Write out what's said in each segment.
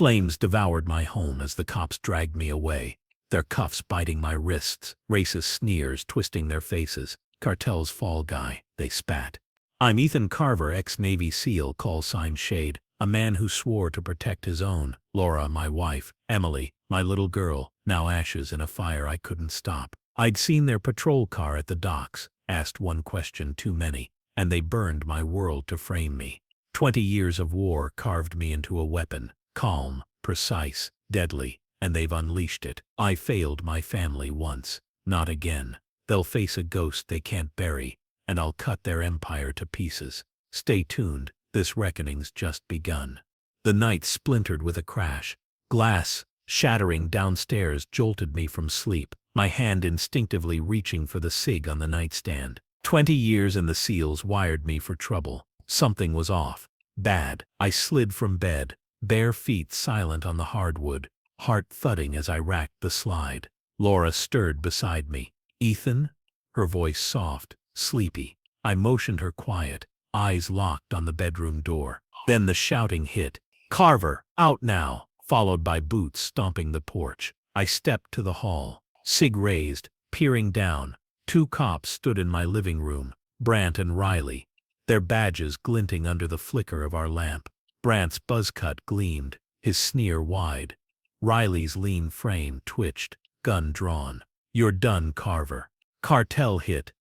Flames devoured my home as the cops dragged me away, their cuffs biting my wrists, racist sneers twisting their faces. Cartel's fall guy, they spat. I'm Ethan Carver, ex-Navy SEAL, call sign Shade, a man who swore to protect his own. Laura, my wife. Emily, my little girl, now ashes in a fire I couldn't stop. I'd seen their patrol car at the docks, asked one question too many, and they burned my world to frame me. 20 years of war carved me into a weapon, calm, precise, deadly, and they've unleashed it. I failed my family once, not again. They'll face a ghost they can't bury, and I'll cut their empire to pieces. Stay tuned, this reckoning's just begun. The night splintered with a crash. Glass, shattering downstairs, jolted me from sleep, my hand instinctively reaching for the cig on the nightstand. 20 years in the SEALs wired me for trouble. Something was off. Bad. I slid from bed, bare feet silent on the hardwood, heart thudding as I racked the slide. Laura stirred beside me. Ethan? Her voice soft, sleepy. I motioned her quiet, eyes locked on the bedroom door. Then the shouting hit. Carver, out now! Followed by boots stomping the porch. I stepped to the hall, cig raised, peering down. 2 cops stood in my living room, Brant and Riley, their badges glinting under the flicker of our lamp. Brant's buzzcut gleamed, his sneer wide. Riley's lean frame twitched, gun drawn. You're done, Carver. Cartel hit.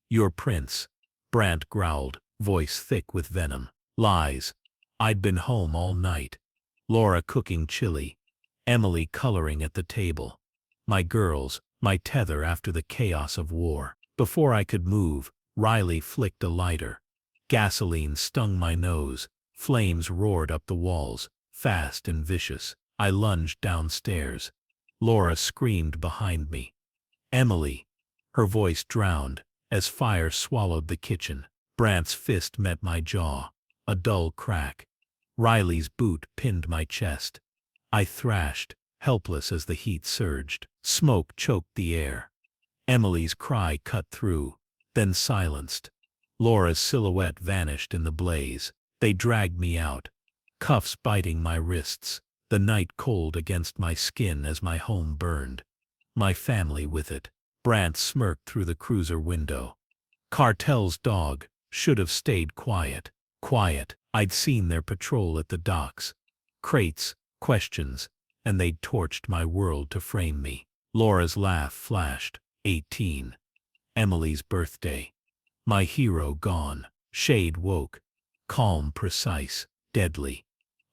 You're Prince. Brant growled, voice thick with venom. Lies. I'd been home all night. Laura cooking chili. Emily coloring at the table. My girls, my tether after the chaos of war. Before I could move, Riley flicked a lighter. Gasoline stung my nose. Flames roared up the walls, fast and vicious. I lunged downstairs. Laura screamed behind me. Emily. Her voice drowned as fire swallowed the kitchen. Brant's fist met my jaw, a dull crack. Riley's boot pinned my chest. I thrashed, helpless as the heat surged. Smoke choked the air. Emily's cry cut through, then silenced. Laura's silhouette vanished in the blaze. They dragged me out, cuffs biting my wrists, the night cold against my skin as my home burned. My family with it. Brant smirked through the cruiser window. Cartel's dog should have stayed quiet. Quiet. I'd seen their patrol at the docks. Crates, questions, and they'd torched my world to frame me. Laura's laugh flashed. 18. Emily's birthday. My hero gone. Shade woke. Calm, precise, deadly.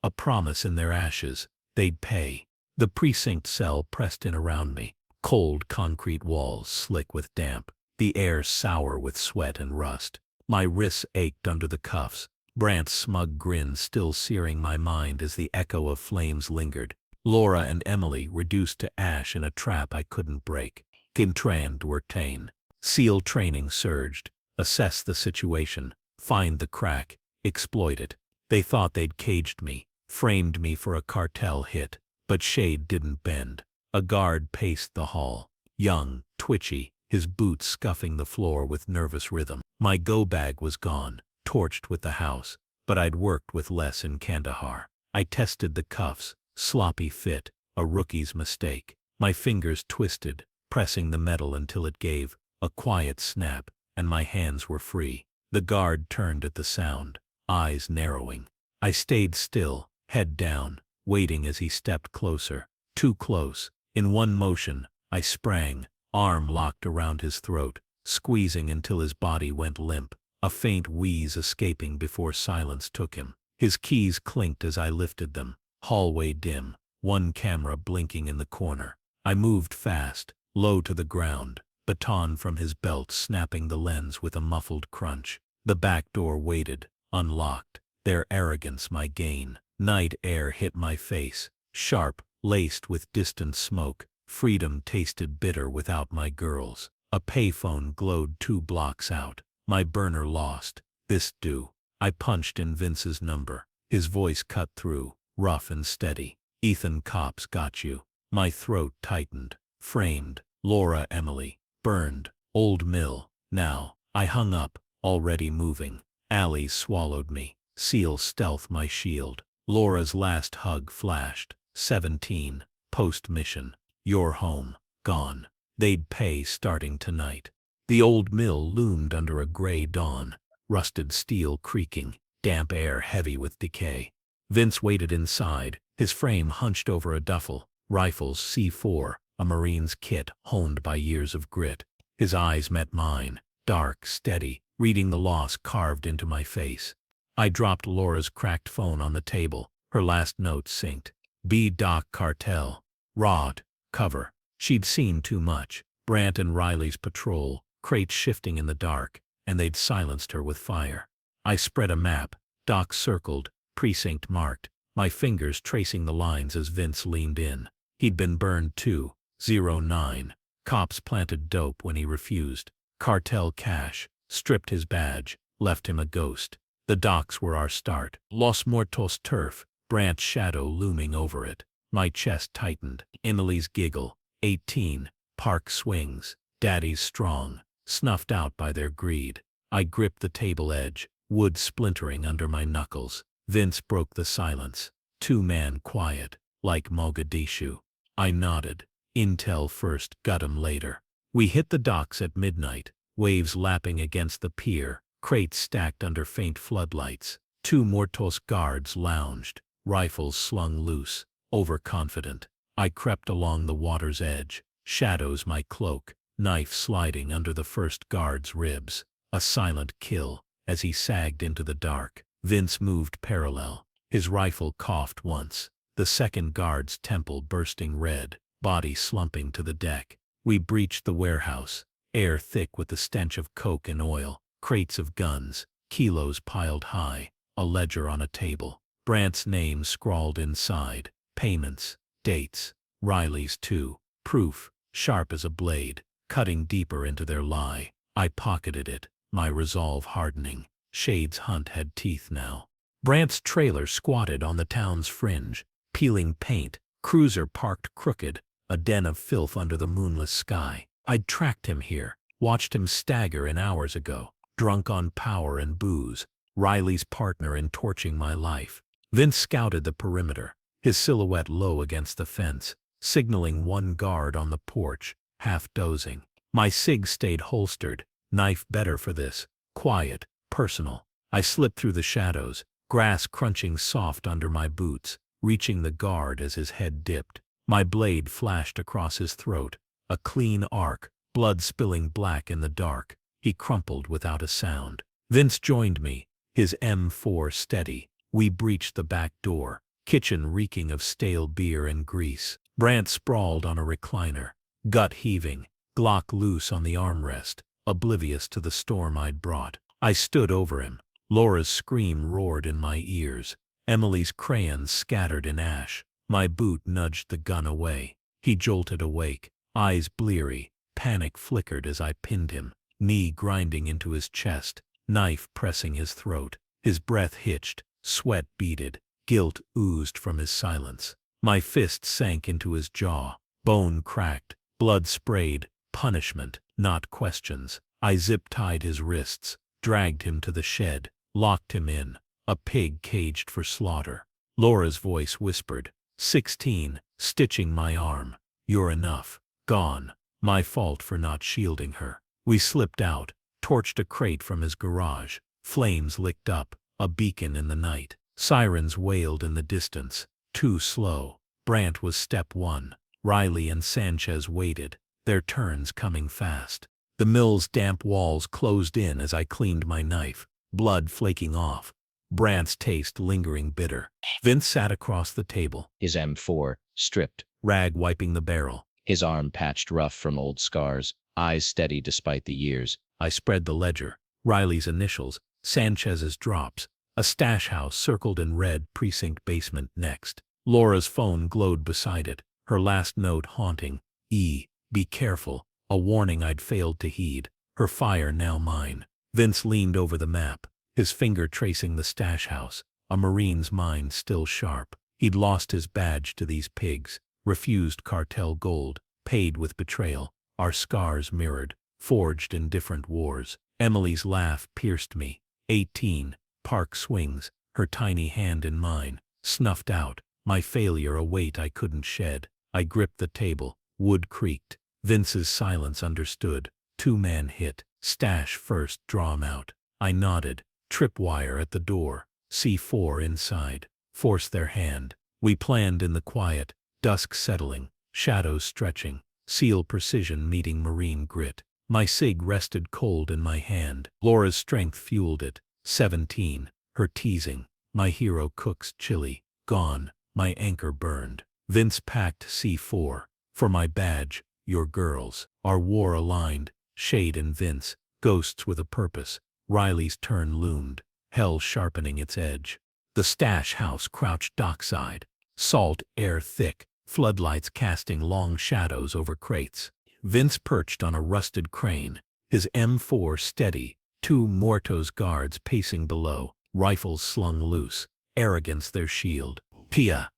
A promise in their ashes. They'd pay. The precinct cell pressed in around me. Cold concrete walls slick with damp. The air sour with sweat and rust. My wrists ached under the cuffs. Brant's smug grin still searing my mind as the echo of flames lingered. Laura and Emily reduced to ash in a trap I couldn't break. Kintrand were tane. SEAL training surged. Assess the situation. Find the crack. Exploit it. They thought they'd caged me, framed me for a cartel hit. But Shade didn't bend. A guard paced the hall. Young, twitchy, his boots scuffing the floor with nervous rhythm. My go-bag was gone, torched with the house, but I'd worked with less in Kandahar. I tested the cuffs, sloppy fit, a rookie's mistake. My fingers twisted, pressing the metal until it gave a quiet snap, and my hands were free. The guard turned at the sound, eyes narrowing. I stayed still, head down, waiting as he stepped closer. Too close. In one motion, I sprang, arm locked around his throat, squeezing until his body went limp, a faint wheeze escaping before silence took him. His keys clinked as I lifted them. Hallway dim, one camera blinking in the corner. I moved fast, low to the ground, baton from his belt snapping the lens with a muffled crunch. The back door waited, unlocked, their arrogance my gain. Night air hit my face, sharp, laced with distant smoke. Freedom tasted bitter without my girls. A payphone glowed 2 blocks out. My burner lost. This due. I punched in Vince's number. His voice cut through, rough and steady. Ethan, cops got you. My throat tightened. Framed. Laura, Emily. Burned. Old mill. Now. I hung up, already moving. Allie swallowed me. SEAL stealth my shield. Laura's last hug flashed. 17. Post-mission. Your home. Gone. They'd pay starting tonight. The old mill loomed under a gray dawn, rusted steel creaking, damp air heavy with decay. Vince waited inside, his frame hunched over a duffel, rifles C4, a Marine's kit honed by years of grit. His eyes met mine, dark, steady, reading the loss carved into my face. I dropped Laura's cracked phone on the table, her last note synced. B. Doc Cartel. Rod. Cover. She'd seen too much. Brant and Riley's patrol, crates shifting in the dark, and they'd silenced her with fire. I spread a map, Doc circled, precinct marked, my fingers tracing the lines as Vince leaned in. He'd been burned too. 09. Cops planted dope when he refused. Cartel cash, stripped his badge, left him a ghost. The docks were our start. Los Muertos turf, Brant's shadow looming over it. My chest tightened. Emily's giggle. 18. Park swings. Daddy's strong, snuffed out by their greed. I gripped the table edge, wood splintering under my knuckles. Vince broke the silence. Two-man quiet, like Mogadishu. I nodded. Intel first, gut 'em later. We hit the docks at midnight, waves lapping against the pier, crates stacked under faint floodlights. Two Muertos guards lounged, rifles slung loose, overconfident. I crept along the water's edge, shadows my cloak, knife sliding under the first guard's ribs. A silent kill, as he sagged into the dark. Vince moved parallel. His rifle coughed once, the second guard's temple bursting red, body slumping to the deck. We breached the warehouse, air thick with the stench of coke and oil, crates of guns, kilos piled high, a ledger on a table. Brant's name scrawled inside, payments, dates, Riley's too, proof, sharp as a blade, cutting deeper into their lie. I pocketed it, my resolve hardening. Shade's hunt had teeth now. Brant's trailer squatted on the town's fringe, peeling paint, cruiser parked crooked, a den of filth under the moonless sky. I'd tracked him here, watched him stagger in hours ago, drunk on power and booze, Riley's partner in torching my life. Vince scouted the perimeter, his silhouette low against the fence, signaling one guard on the porch, half dozing. My cig stayed holstered, knife better for this, quiet, personal. I slipped through the shadows, grass crunching soft under my boots, reaching the guard as his head dipped. My blade flashed across his throat, a clean arc, blood spilling black in the dark. He crumpled without a sound. Vince joined me, his M4 steady. We breached the back door, kitchen reeking of stale beer and grease. Brant sprawled on a recliner, gut heaving, Glock loose on the armrest, oblivious to the storm I'd brought. I stood over him. Laura's scream roared in my ears. Emily's crayons scattered in ash. My boot nudged the gun away. He jolted awake, eyes bleary, panic flickered as I pinned him, knee grinding into his chest, knife pressing his throat. His breath hitched, sweat beaded, guilt oozed from his silence. My fist sank into his jaw, bone cracked, blood sprayed, punishment, not questions. I zip-tied his wrists, dragged him to the shed, locked him in, a pig caged for slaughter. Laura's voice whispered, 16, stitching my arm. You're enough. Gone. My fault for not shielding her. We slipped out, torched a crate from his garage. Flames licked up, a beacon in the night. Sirens wailed in the distance. Too slow. Brant was step one. Riley and Sanchez waited, their turns coming fast. The mill's damp walls closed in as I cleaned my knife, blood flaking off. Brant's taste lingering bitter. Vince sat across the table, his M4 stripped, rag wiping the barrel. his arm patched rough from old scars, eyes steady despite the years. I spread the ledger, Riley's initials, Sanchez's drops, a stash house circled in red, precinct basement next. Laura's phone glowed beside it, her last note haunting, be careful, a warning I'd failed to heed, her fire now mine. Vince leaned over the map, his finger tracing the stash house, a Marine's mind still sharp. He'd lost his badge to these pigs, refused cartel gold, paid with betrayal, our scars mirrored, forged in different wars. Emily's laugh pierced me. 18, park swings, her tiny hand in mine, snuffed out, my failure a weight I couldn't shed. I gripped the table. Wood creaked. Vince's silence understood. Two-man hit. Stash first, draw him out. I nodded. Tripwire at the door. C4 inside. Force their hand. We planned in the quiet. Dusk settling. Shadows stretching. Seal precision meeting marine grit. My cig rested cold in my hand. Laura's strength fueled it. 17. Her teasing. My hero cooks chili. Gone. My anchor burned. Vince packed C4. For my badge. Your girls. Our war aligned. Shade and Vince. Ghosts with a purpose. Riley's turn loomed. Hell sharpening its edge. The stash house crouched dockside. Salt air thick. Floodlights casting long shadows over crates. Vince perched on a rusted crane. His M4 steady. Two Muertos guards pacing below. Rifles slung loose. Arrogance their shield. Pia.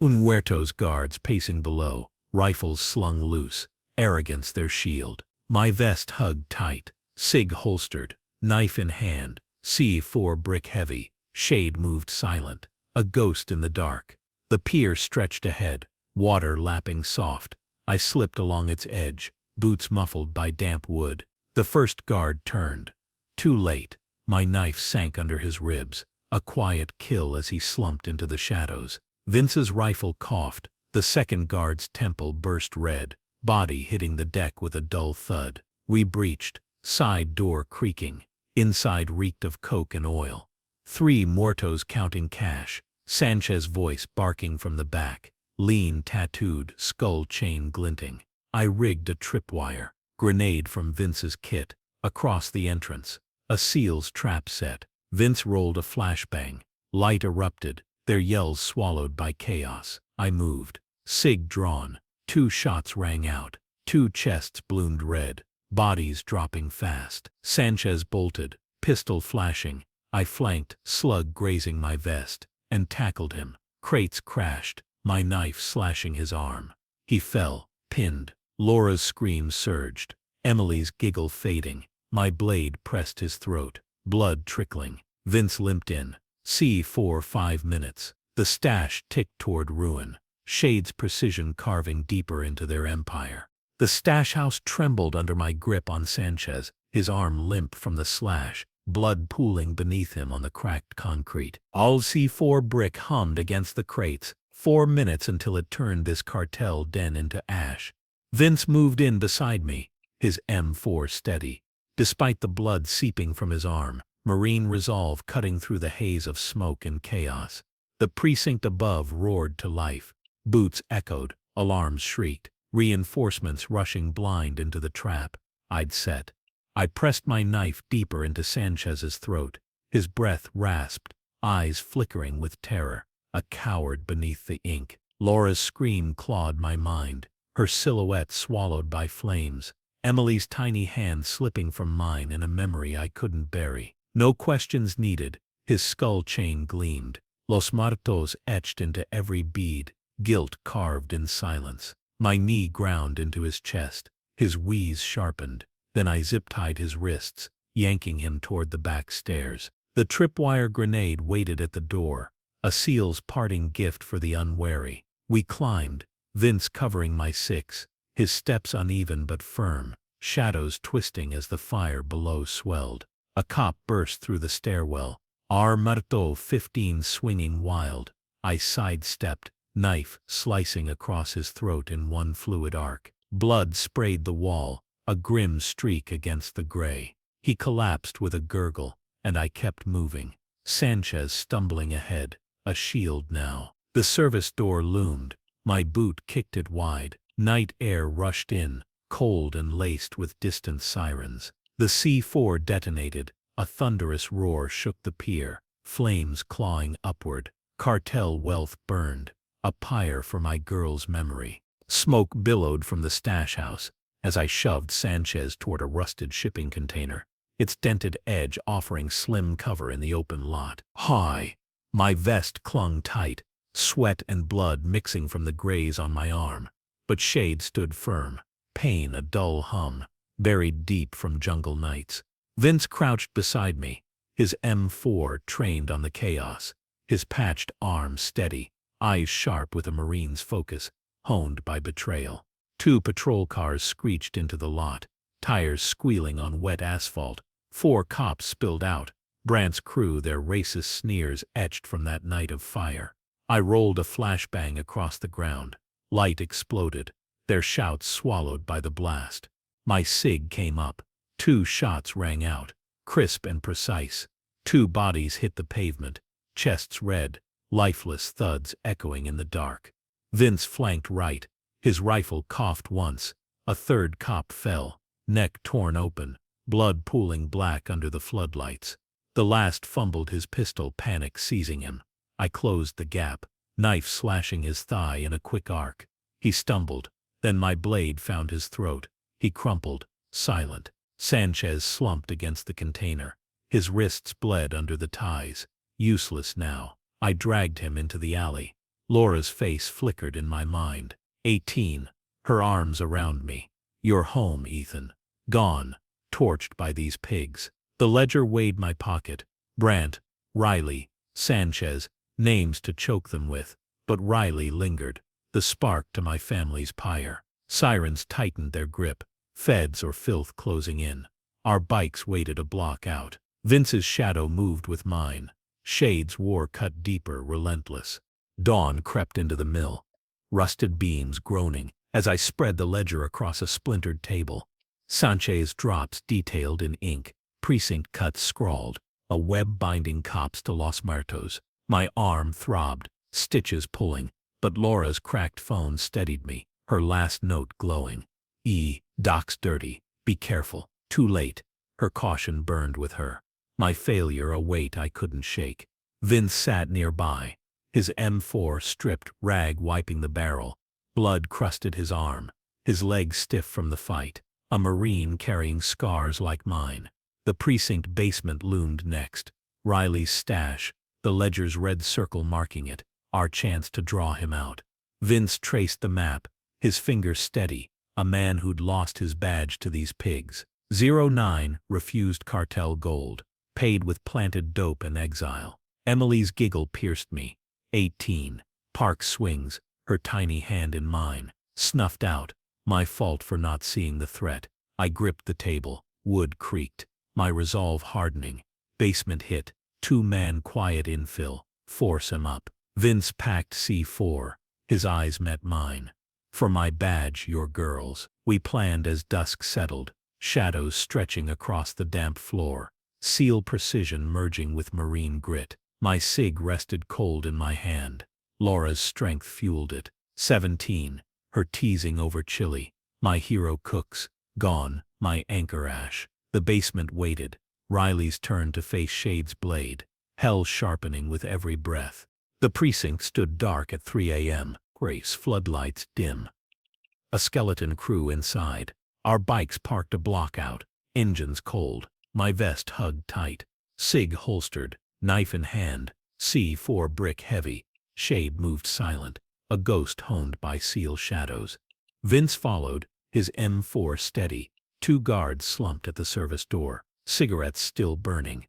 Un Muertos guards pacing below. Rifles slung loose. Arrogance their shield. My vest hugged tight. Cig holstered. Knife in hand. C4 brick heavy. Shade moved silent. A ghost in the dark. The pier stretched ahead. Water lapping soft. I slipped along its edge. Boots muffled by damp wood. The first guard turned. Too late. My knife sank under his ribs. A quiet kill as he slumped into the shadows. Vince's rifle coughed. The second guard's temple burst red. Body hitting the deck with a dull thud. We breached. Side door creaking. Inside reeked of coke and oil. 3 Muertos counting cash. Sanchez's voice barking from the back. Lean tattooed, skull chain glinting. I rigged a tripwire. Grenade from Vince's kit. Across the entrance. A SEAL's trap set. Vince rolled a flashbang. Light erupted. Their yells swallowed by chaos. I moved. Cig drawn. 2 shots rang out. 2 chests bloomed red. Bodies dropping fast. Sanchez bolted. Pistol flashing. I flanked, slug grazing my vest, and tackled him. Crates crashed. My knife slashing his arm. He fell, pinned. Laura's scream surged. Emily's giggle fading. My blade pressed his throat. Blood trickling. Vince limped in. C4 5 minutes. The stash ticked toward ruin. Shade's precision carving deeper into their empire. The stash house trembled under my grip on Sanchez, his arm limp from the slash, blood pooling beneath him on the cracked concrete. All C4 brick hummed against the crates. 4 minutes until it turned this cartel den into ash. Vince moved in beside me, his M4 steady. Despite the blood seeping from his arm, marine resolve cutting through the haze of smoke and chaos. The precinct above roared to life. Boots echoed, alarms shrieked, reinforcements rushing blind into the trap I'd set. I pressed my knife deeper into Sanchez's throat, his breath rasped, eyes flickering with terror. A coward beneath the ink. Laura's scream clawed my mind, her silhouette swallowed by flames. Emily's tiny hand slipping from mine in a memory I couldn't bury. No questions needed. His skull chain gleamed. Los Muertos etched into every bead, guilt carved in silence. My knee ground into his chest. His wheeze sharpened. Then I zip-tied his wrists, yanking him toward the back stairs. The tripwire grenade waited at the door. A SEAL's parting gift for the unwary. We climbed, Vince covering my 6, his steps uneven but firm, shadows twisting as the fire below swelled. A cop burst through the stairwell, our Muerto 15 swinging wild. I sidestepped, knife slicing across his throat in one fluid arc. Blood sprayed the wall, a grim streak against the gray. He collapsed with a gurgle, and I kept moving. Sanchez stumbling ahead. A shield now. The service door loomed. My boot kicked it wide. Night air rushed in, cold and laced with distant sirens. The C4 detonated. A thunderous roar shook the pier. Flames clawing upward. Cartel wealth burned. A pyre for my girl's memory. Smoke billowed from the stash house as I shoved Sanchez toward a rusted shipping container, its dented edge offering slim cover in the open lot. Hi! My vest clung tight, sweat and blood mixing from the graze on my arm. But Shade stood firm, pain a dull hum, buried deep from jungle nights. Vince crouched beside me, his M4 trained on the chaos, his patched arm steady. eyes sharp with a Marine's focus, honed by betrayal. 2 patrol cars screeched into the lot, tires squealing on wet asphalt. 4 cops spilled out, Brandt's crew, their racist sneers etched from that night of fire. I rolled a flashbang across the ground. Light exploded, their shouts swallowed by the blast. My SIG came up. 2 shots rang out, crisp and precise. 2 bodies hit the pavement, chests red, lifeless thuds echoing in the dark. Vince flanked right. His rifle coughed once. A 3rd cop fell, neck torn open, blood pooling black under the floodlights. The last fumbled his pistol, panic seizing him. I closed the gap, knife slashing his thigh in a quick arc. He stumbled, then my blade found his throat. He crumpled, silent. Sanchez slumped against the container. His wrists bled under the ties. Useless now. I dragged him into the alley. Laura's face flickered in my mind. 18. Her arms around me. You're home, Ethan. Gone. Torched by these pigs. The ledger weighed my pocket. Brandt, Riley, Sanchez, names to choke them with. But Riley lingered. The spark to my family's pyre. Sirens tightened their grip. Feds or filth closing in. Our bikes waited a block out. Vince's shadow moved with mine. Shades wore cut deeper, relentless. Dawn crept into the mill. Rusted beams groaning as I spread the ledger across a splintered table. Sanchez drops detailed in ink. Precinct cuts scrawled. A web binding cops to Los Muertos. My arm throbbed, stitches pulling, but Laura's cracked phone steadied me, her last note glowing. Doc's dirty. Be careful. Too late. Her caution burned with her. My failure a weight I couldn't shake. Vince sat nearby, his M4 stripped, rag wiping the barrel. Blood crusted his arm, his leg stiff from the fight. A Marine carrying scars like mine. The precinct basement loomed next. Riley's stash, the ledger's red circle marking it, our chance to draw him out. Vince traced the map, his fingers steady, a man who'd lost his badge to these pigs. 09, refused cartel gold, paid with planted dope and exile. Emily's giggle pierced me. 18, Park swings, her tiny hand in mine, snuffed out. My fault for not seeing the threat. I gripped the table, wood creaked, my resolve hardening. Basement hit, 2-man quiet infill, force him up. Vince packed C4, his eyes met mine. For my badge, your girls. We planned as dusk settled, shadows stretching across the damp floor. SEAL precision merging with Marine grit. My SIG rested cold in my hand. Laura's strength fueled it. 17, her teasing over chili. My hero cooks, gone, my anchor ash. The basement waited. Riley's turn to face Shade's blade, hell sharpening with every breath. The precinct stood dark at 3 a.m., Grace floodlights dim. A skeleton crew inside. Our bikes parked a block out, engines cold, my vest hugged tight. SIG holstered, knife in hand, C4 brick heavy. Shade moved silent, a ghost honed by SEAL shadows. Vince followed, his M4 steady. 2 guards slumped at the service door, cigarettes still burning.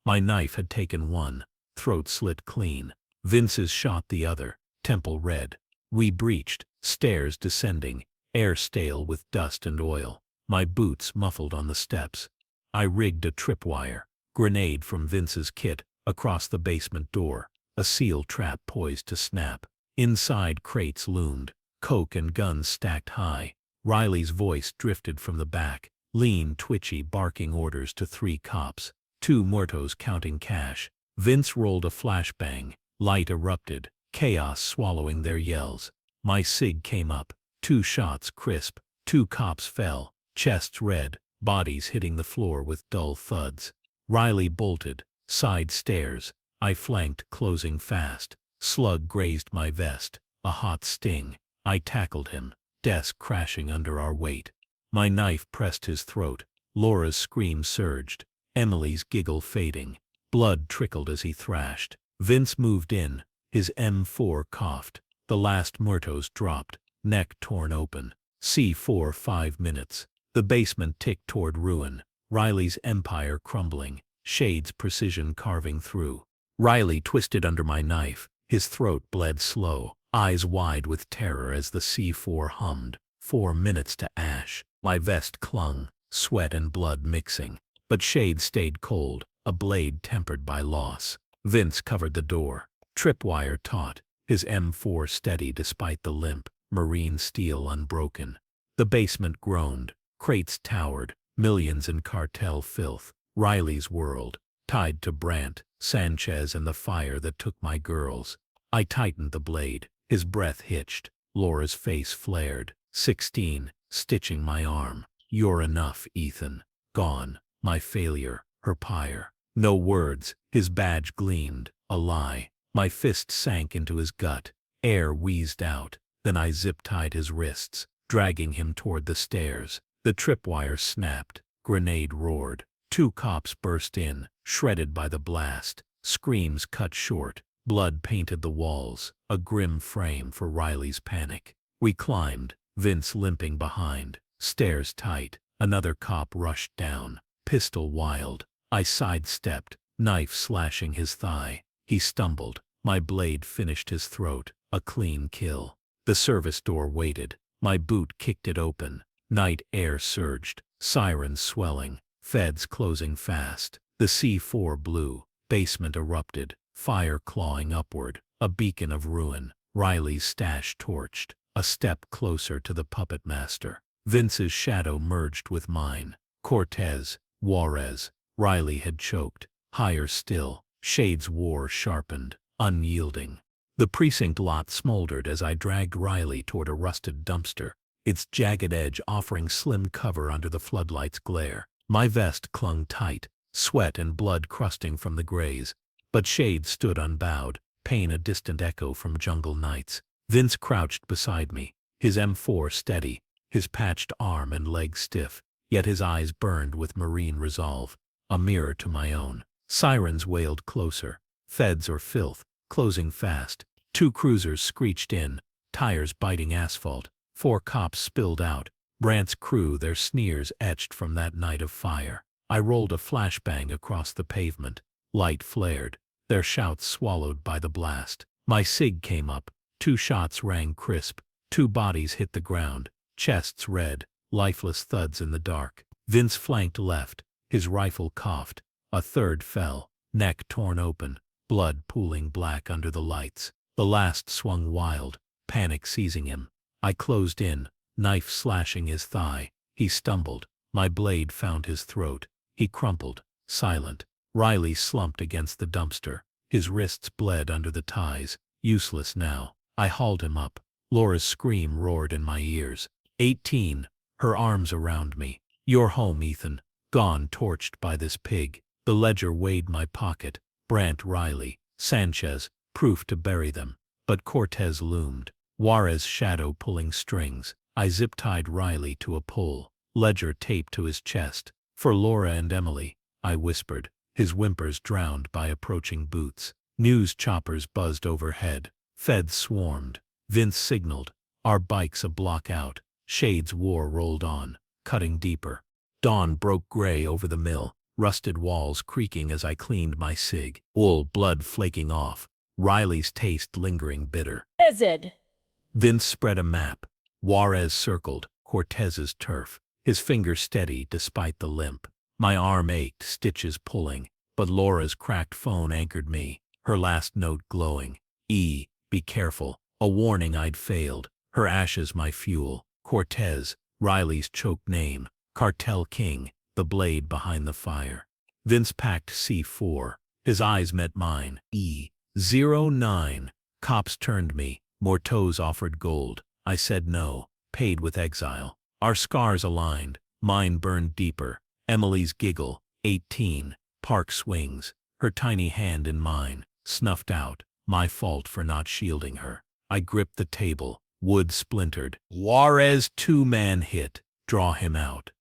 My knife had taken one, throat slit clean. Vince's shot the other, temple red. We breached, stairs descending, air stale with dust and oil. My boots muffled on the steps. I rigged a tripwire, grenade from Vince's kit, across the basement door. A SEAL trap poised to snap. Inside crates loomed, coke and guns stacked high. Riley's voice drifted from the back, lean, twitchy, barking orders to 3 cops. 2 Muertos counting cash. Vince rolled a flashbang, light erupted, chaos swallowing their yells. My SIG came up, 2 shots crisp, 2 cops fell, chests red, bodies hitting the floor with dull thuds. Riley bolted, side stairs. I flanked, closing fast. Slug grazed my vest, a hot sting. I tackled him, desk crashing under our weight. My knife pressed his throat. Laura's scream surged, Emily's giggle fading. Blood trickled as he thrashed. Vince moved in, his M4 coughed. The last Muertos dropped, neck torn open. C4 5 minutes. The basement ticked toward ruin. Riley's empire crumbling, Shade's precision carving through. Riley twisted under my knife, His throat bled slow, eyes wide with terror as the C4 hummed. 4 minutes to ash. My vest clung, sweat and blood mixing. But shade stayed cold, a blade tempered by loss. Vince covered the door. Tripwire taut, his M4 steady despite the limp, marine steel unbroken. The basement groaned, crates towered, millions in cartel filth. Riley's world, tied to Brandt, Sanchez and the fire that took my girls. I tightened the blade, his breath hitched, Laura's face flared. 16, stitching my arm. You're enough, Ethan. Gone, my failure, her pyre. No words, his badge gleamed, a lie. My fist sank into his gut, air wheezed out. Then I zip-tied his wrists, dragging him toward the stairs. The tripwire snapped, grenade roared. 2 cops burst in, shredded by the blast. Screams cut short, blood painted the walls, a grim frame for Riley's panic. We climbed, Vince limping behind, stairs tight. Another cop rushed down, pistol wild. I sidestepped, knife slashing his thigh. He stumbled, my blade finished his throat, a clean kill. The service door waited, my boot kicked it open. Night air surged, sirens swelling, feds closing fast. The C4 blew, basement erupted, fire clawing upward, a beacon of ruin. Riley's stash torched, a step closer to the puppet master. Vince's shadow merged with mine. Cortez, Juarez, Riley had choked. Higher still, Shade's war sharpened, unyielding. The precinct lot smoldered as I dragged Riley toward a rusted dumpster, its jagged edge offering slim cover under the floodlight's glare. My vest clung tight, sweat and blood crusting from the graze. But Shade stood unbowed, pain a distant echo from jungle nights. Vince crouched beside me, his M4 steady, his patched arm and leg stiff, yet his eyes burned with marine resolve, a mirror to my own. Sirens wailed closer, feds or filth, closing fast. 2 cruisers screeched in, tires biting asphalt. 4 cops spilled out, Brandt's crew, their sneers etched from that night of fire. I rolled a flashbang across the pavement. Light flared, their shouts swallowed by the blast. My SIG came up, 2 shots rang crisp, 2 bodies hit the ground, chests red, lifeless thuds in the dark. Vince flanked left, his rifle coughed. A third fell, neck torn open, blood pooling black under the lights. The last swung wild, panic seizing him. I closed in, knife slashing his thigh. He stumbled, my blade found his throat. He crumpled, silent. Riley slumped against the dumpster. His wrists bled under the ties, useless now. I hauled him up. Laura's scream roared in my ears. 18, her arms around me. You're home, Ethan. Gone, torched by this pig. The ledger weighed my pocket. Brandt, Riley, Sanchez, proof to bury them. But Cortez loomed, Juarez shadow pulling strings. I zip-tied Riley to a pole, ledger taped to his chest. For Laura and Emily, I whispered, his whimpers drowned by approaching boots. News choppers buzzed overhead. Feds swarmed. Vince signaled, our bikes a block out. Shade's war rolled on, cutting deeper. Dawn broke gray over the mill, rusted walls creaking as I cleaned my SIG. Wool blood flaking off, Riley's taste lingering bitter. Is it? Vince spread a map. Juarez circled, Cortez's turf, his fingers steady despite the limp. My arm ached, stitches pulling, but Laura's cracked phone anchored me, her last note glowing. Be careful, a warning I'd failed, her ashes my fuel. Cortez, Riley's choked name, Cartel King, the blade behind the fire. Vince packed C4, his eyes met mine. E09. Cops turned me, Morteau's offered gold. I said no, paid with exile. Our scars aligned, mine burned deeper. Emily's giggle, 18, park swings, her tiny hand in mine, snuffed out, my fault for not shielding her. I gripped the table, wood splintered. Juarez 2-man hit, draw him out.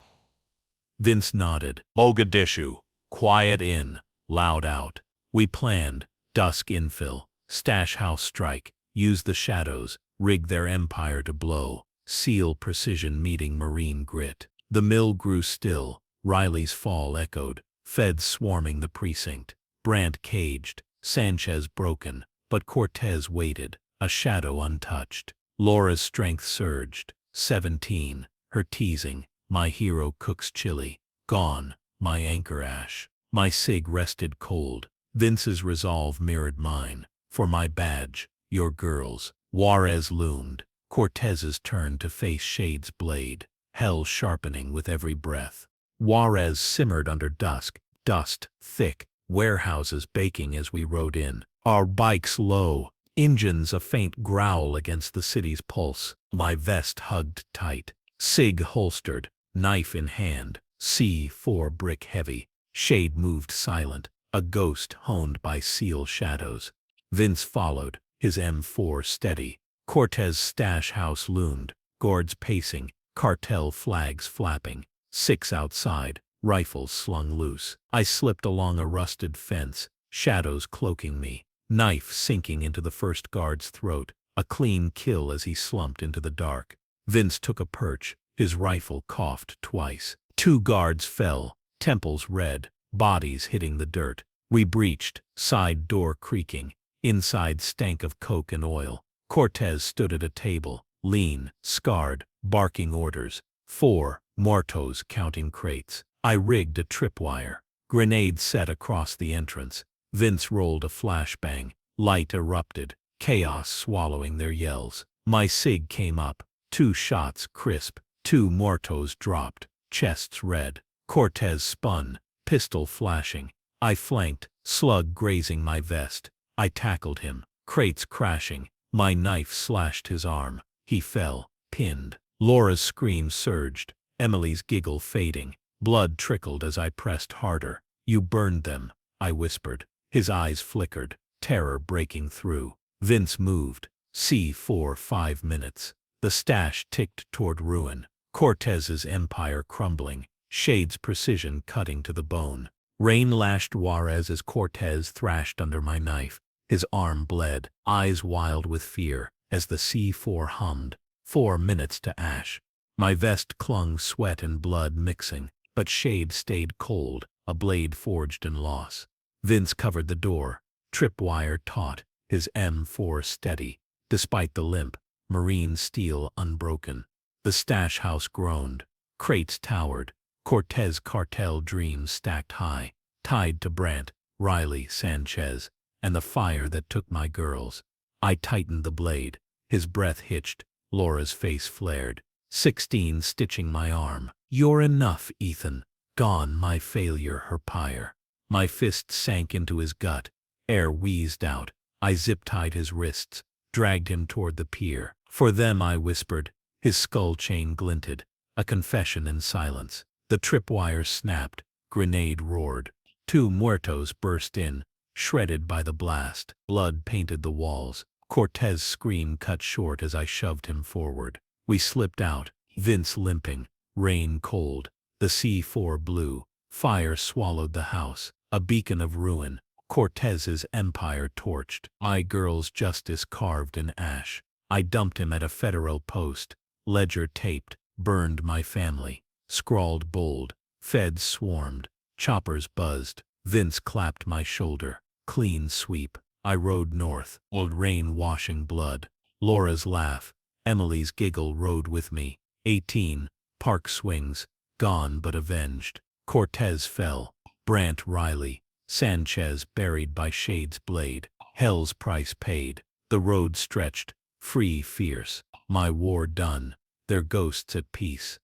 Vince nodded. Mogadishu, quiet in, loud out. We planned, dusk infill, stash house strike, use the shadows, rig their empire to blow, seal precision meeting marine grit. The mill grew still, Riley's fall echoed, feds swarming the precinct. Brandt caged, Sanchez broken, But Cortez waited, a shadow untouched. Laura's strength surged. 17, her teasing. My hero cooks chili. Gone, my anchor ash. My cig rested cold. Vince's resolve mirrored mine. For my badge, your girls. Juarez loomed. Cortez's turn to face Shade's blade. Hell sharpening with every breath. Juarez simmered under dusk. Dust, thick. Warehouses baking as we rode in. Our bikes low. Engines a faint growl against the city's pulse. My vest hugged tight. Cig holstered. Knife in hand. C4 brick heavy. Shade moved silent. A ghost honed by seal shadows. Vince followed, his M4 steady. Cortez stash house loomed. Guards pacing. Cartel flags flapping. 6 outside. Rifles slung loose. I slipped along a rusted fence. Shadows cloaking me. Knife sinking into the first guard's throat. A clean kill as he slumped into the dark. Vince took a perch. His rifle coughed twice. 2 guards fell. Temples red. Bodies hitting the dirt. We breached. Side door creaking. Inside stank of coke and oil. Cortez stood at a table. Lean. Scarred. Barking orders. 4 Muertos counting crates. I rigged a tripwire. Grenade set across the entrance. Vince rolled a flashbang. Light erupted. Chaos swallowing their yells. My cig came up. 2 shots crisp. 2 Muertos dropped. Chests red. Cortez spun. Pistol flashing. I flanked. Slug grazing my vest. I tackled him. Crates crashing. My knife slashed his arm. He fell. Pinned. Laura's scream surged. Emily's giggle fading. Blood trickled as I pressed harder. You burned them, I whispered. His eyes flickered. Terror breaking through. Vince moved. C4 5 minutes. The stash ticked toward ruin. Cortez's empire crumbling. Shade's precision cutting to the bone. Rain lashed Juarez as Cortez thrashed under my knife. His arm bled, eyes wild with fear, as the C4 hummed. 4 minutes to ash. My vest clung, sweat and blood mixing, but Shade stayed cold, a blade forged in loss. Vince covered the door, tripwire taut, his M4 steady. Despite the limp, marine steel unbroken. The stash house groaned. Crates towered. Cortez cartel dreams stacked high, tied to Brandt, Riley, Sanchez, and the fire that took my girls. I tightened the blade. His breath hitched. Laura's face flared. 16 stitching my arm. You're enough, Ethan. Gone my failure, her pyre. My fist sank into his gut. Air wheezed out. I zip-tied his wrists, dragged him toward the pier. For them, I whispered. His skull chain glinted. A confession in silence. The tripwire snapped. Grenade roared. 2 Muertos burst in, shredded by the blast. Blood painted the walls. Cortez's scream cut short as I shoved him forward. We slipped out, Vince limping. Rain cold. The C4 blew. Fire swallowed the house. A beacon of ruin. Cortez's empire torched. My girl's justice carved in ash. I dumped him at a federal post. Ledger taped. Burned my family. Scrawled bold. Feds swarmed. Choppers buzzed. Vince clapped my shoulder. Clean sweep. I rode north. Old rain washing blood. Laura's laugh. Emily's giggle rode with me. 18. Park swings. Gone but avenged. Cortez fell. Brandt Riley. Sanchez buried by Shade's blade. Hell's price paid. The road stretched. Free fierce. My war done. Their ghosts at peace.